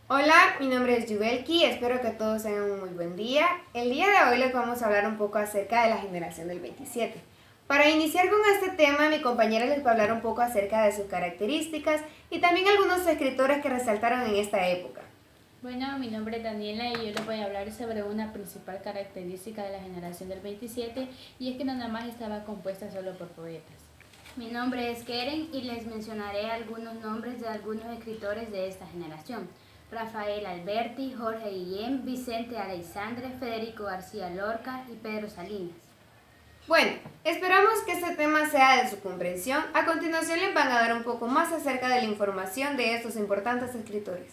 Hola, mi nombre es Yubelki, espero que todos tengan un muy buen día. El día de hoy les vamos a hablar un poco acerca de la generación del 27. Para iniciar con este tema, mi compañera les va a hablar un poco acerca de sus características y también algunos escritores que resaltaron en esta época. Bueno, mi nombre es Daniela y yo les voy a hablar sobre una principal característica de la generación del 27 y es que nada más estaba compuesta solo por poetas. Mi nombre es Keren y les mencionaré algunos nombres de algunos escritores de esta generación. Rafael Alberti, Jorge Guillén, Vicente Aleixandre, Federico García Lorca y Pedro Salinas. Bueno, esperamos que este tema sea de su comprensión. A continuación les van a dar un poco más acerca de la información de estos importantes escritores.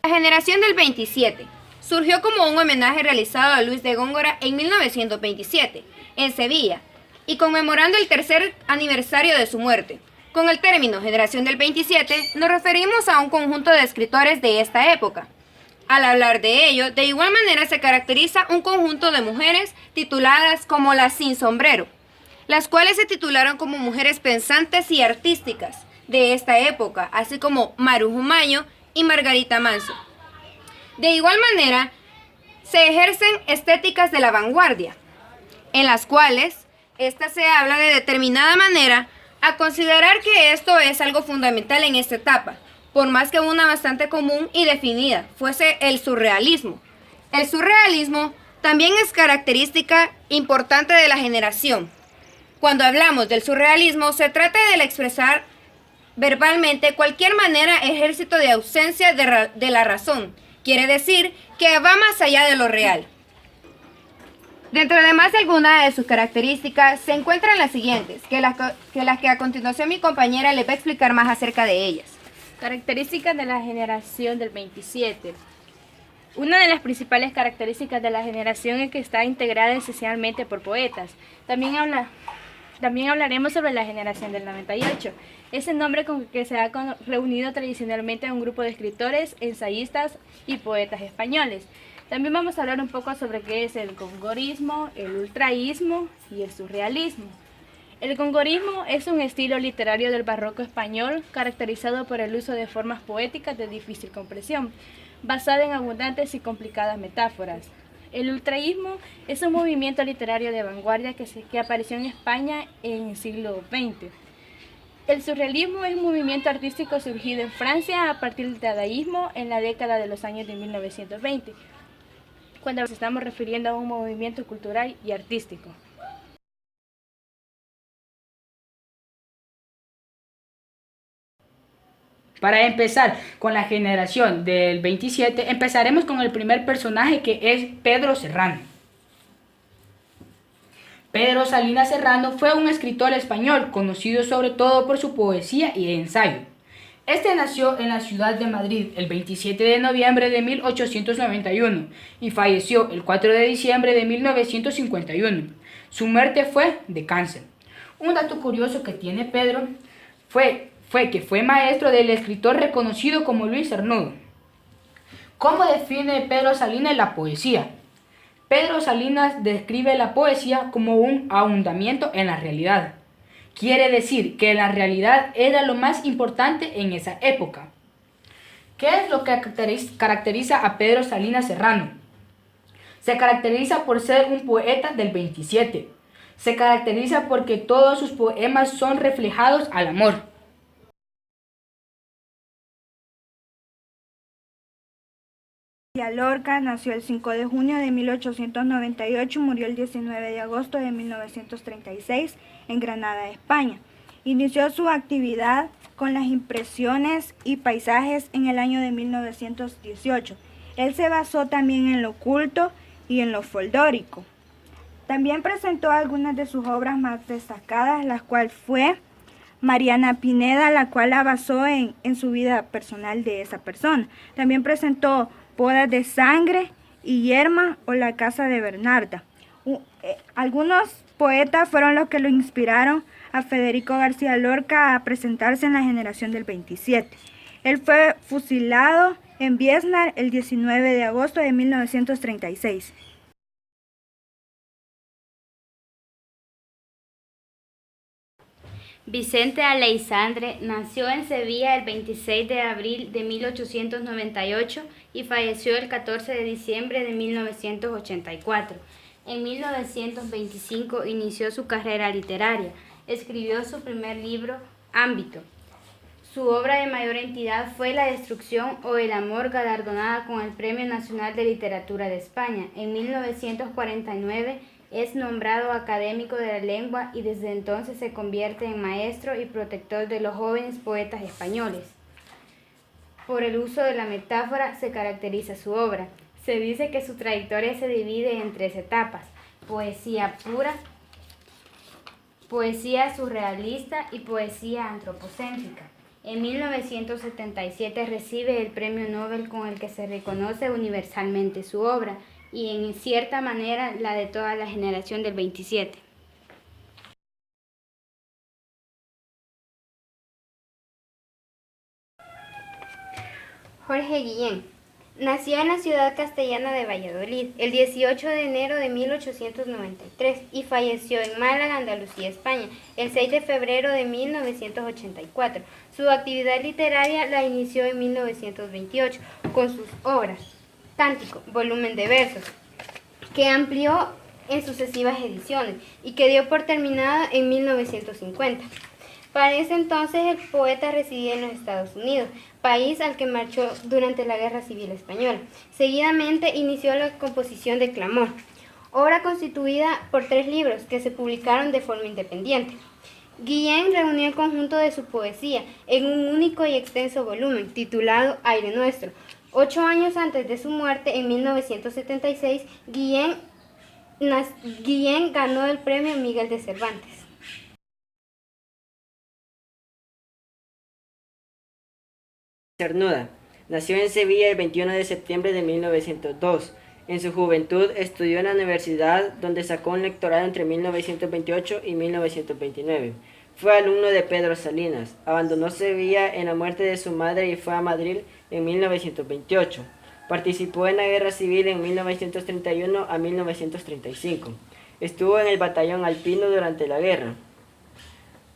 La generación del 27 surgió como un homenaje realizado a Luis de Góngora en 1927, en Sevilla, y conmemorando el tercer aniversario de su muerte. Con el término generación del 27 nos referimos a un conjunto de escritores de esta época. Al hablar de ello, de igual manera se caracteriza un conjunto de mujeres tituladas como las sin sombrero, las cuales se titularon como mujeres pensantes y artísticas de esta época, así como Maru Jumayo y Margarita Manso. De igual manera, se ejercen estéticas de la vanguardia, en las cuales esta se habla de determinada manera a considerar que esto es algo fundamental en esta etapa, por más que una bastante común y definida fuese el surrealismo. El surrealismo también es característica importante de la generación. Cuando hablamos del surrealismo, se trata de expresar verbalmente cualquier manera ejército de ausencia de la razón. Quiere decir que va más allá de lo real. Dentro de más de algunas de sus características se encuentran las siguientes, que las que a continuación mi compañera les va a explicar más acerca de ellas. Características de la generación del 27. Una de las principales características de la generación es que está integrada esencialmente por poetas. También hablaremos sobre la generación del 98. Es el nombre con que se ha reunido tradicionalmente a un grupo de escritores, ensayistas y poetas españoles. También vamos a hablar un poco sobre qué es el gongorismo, el ultraísmo y el surrealismo. El gongorismo es un estilo literario del barroco español caracterizado por el uso de formas poéticas de difícil comprensión, basada en abundantes y complicadas metáforas. El ultraísmo es un movimiento literario de vanguardia que apareció en España en el siglo XX. El surrealismo es un movimiento artístico surgido en Francia a partir del dadaísmo en la década de los años de 1920, cuando nos estamos refiriendo a un movimiento cultural y artístico. Para empezar con la generación del 27, empezaremos con el primer personaje, que es Pedro Serrano. Pedro Salinas Serrano fue un escritor español conocido sobre todo por su poesía y ensayo. Este nació en la ciudad de Madrid el 27 de noviembre de 1891 y falleció el 4 de diciembre de 1951. Su muerte fue de cáncer. Un dato curioso que tiene Pedro fue que fue maestro del escritor reconocido como Luis Cernudo. ¿Cómo define Pedro Salinas la poesía? Pedro Salinas describe la poesía como un ahondamiento en la realidad. Quiere decir que la realidad era lo más importante en esa época. ¿Qué es lo que caracteriza a Pedro Salinas Serrano? Se caracteriza por ser un poeta del 27. Se caracteriza porque todos sus poemas son reflejados al amor. García Lorca nació el 5 de junio de 1898 y murió el 19 de agosto de 1936 en Granada, España. Inició su actividad con las impresiones y paisajes en el año de 1918. Él se basó también en lo culto y en lo folclórico. También presentó algunas de sus obras más destacadas, las cuales fue Mariana Pineda, la cual la basó en su vida personal de esa persona. También presentó Bodas de Sangre y Yerma o La Casa de Bernarda. Algunos poetas fueron los que lo inspiraron a Federico García Lorca a presentarse en la generación del 27. Él fue fusilado en Viesnar el 19 de agosto de 1936. Vicente Aleixandre nació en Sevilla el 26 de abril de 1898 y falleció el 14 de diciembre de 1984. En 1925 inició su carrera literaria. Escribió su primer libro, Ámbito. Su obra de mayor entidad fue La destrucción o el amor, galardonada con el Premio Nacional de Literatura de España. En 1949 es nombrado académico de la lengua y desde entonces se convierte en maestro y protector de los jóvenes poetas españoles. Por el uso de la metáfora se caracteriza su obra. Se dice que su trayectoria se divide en 3 etapas: poesía pura, poesía surrealista y poesía antropocéntrica. En 1977 recibe el Premio Nobel con el que se reconoce universalmente su obra y en cierta manera la de toda la generación del 27. Jorge Guillén nació en la ciudad castellana de Valladolid el 18 de enero de 1893 y falleció en Málaga, Andalucía, España, el 6 de febrero de 1984. Su actividad literaria la inició en 1928 con sus obras Cántico, volumen de versos, que amplió en sucesivas ediciones y que dio por terminada en 1950. Para ese entonces el poeta residía en los Estados Unidos, país al que marchó durante la Guerra Civil Española. Seguidamente inició la composición de Clamor, obra constituida por 3 libros que se publicaron de forma independiente. Guillén reunió el conjunto de su poesía en un único y extenso volumen titulado Aire Nuestro. 8 años antes de su muerte, en 1976, Guillén ganó el premio Miguel de Cervantes. Cernuda nació en Sevilla el 21 de septiembre de 1902. En su juventud estudió en la universidad, donde sacó un lectorado entre 1928 y 1929. Fue alumno de Pedro Salinas. Abandonó Sevilla en la muerte de su madre y fue a Madrid en 1928. Participó en la Guerra Civil en 1931 a 1935. Estuvo en el batallón alpino durante la guerra,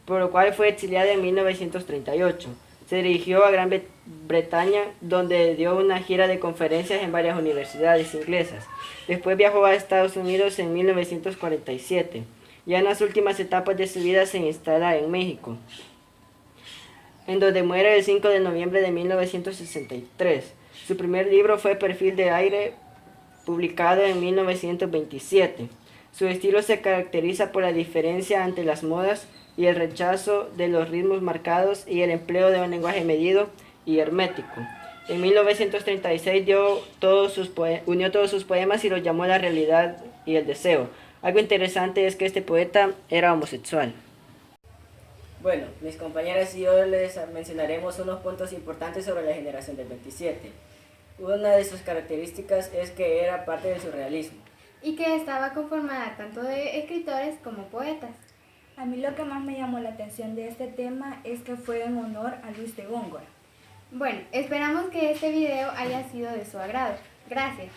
por lo cual fue exiliado en 1938. Se dirigió a Gran Bretaña, donde dio una gira de conferencias en varias universidades inglesas. Después viajó a Estados Unidos en 1947. Ya en las últimas etapas de su vida se instala en México, en donde muere el 5 de noviembre de 1963. Su primer libro fue Perfil de Aire, publicado en 1927. Su estilo se caracteriza por la diferencia ante las modas y el rechazo de los ritmos marcados y el empleo de un lenguaje medido y hermético. En 1936 unió todos sus poemas y los llamó La realidad y el deseo. Algo interesante es que este poeta era homosexual. Bueno, mis compañeras y yo les mencionaremos unos puntos importantes sobre la generación del 27. Una de sus características es que era parte del surrealismo. Y que estaba conformada tanto de escritores como poetas. A mí lo que más me llamó la atención de este tema es que fue en honor a Luis de Góngora. Bueno, esperamos que este video haya sido de su agrado. Gracias.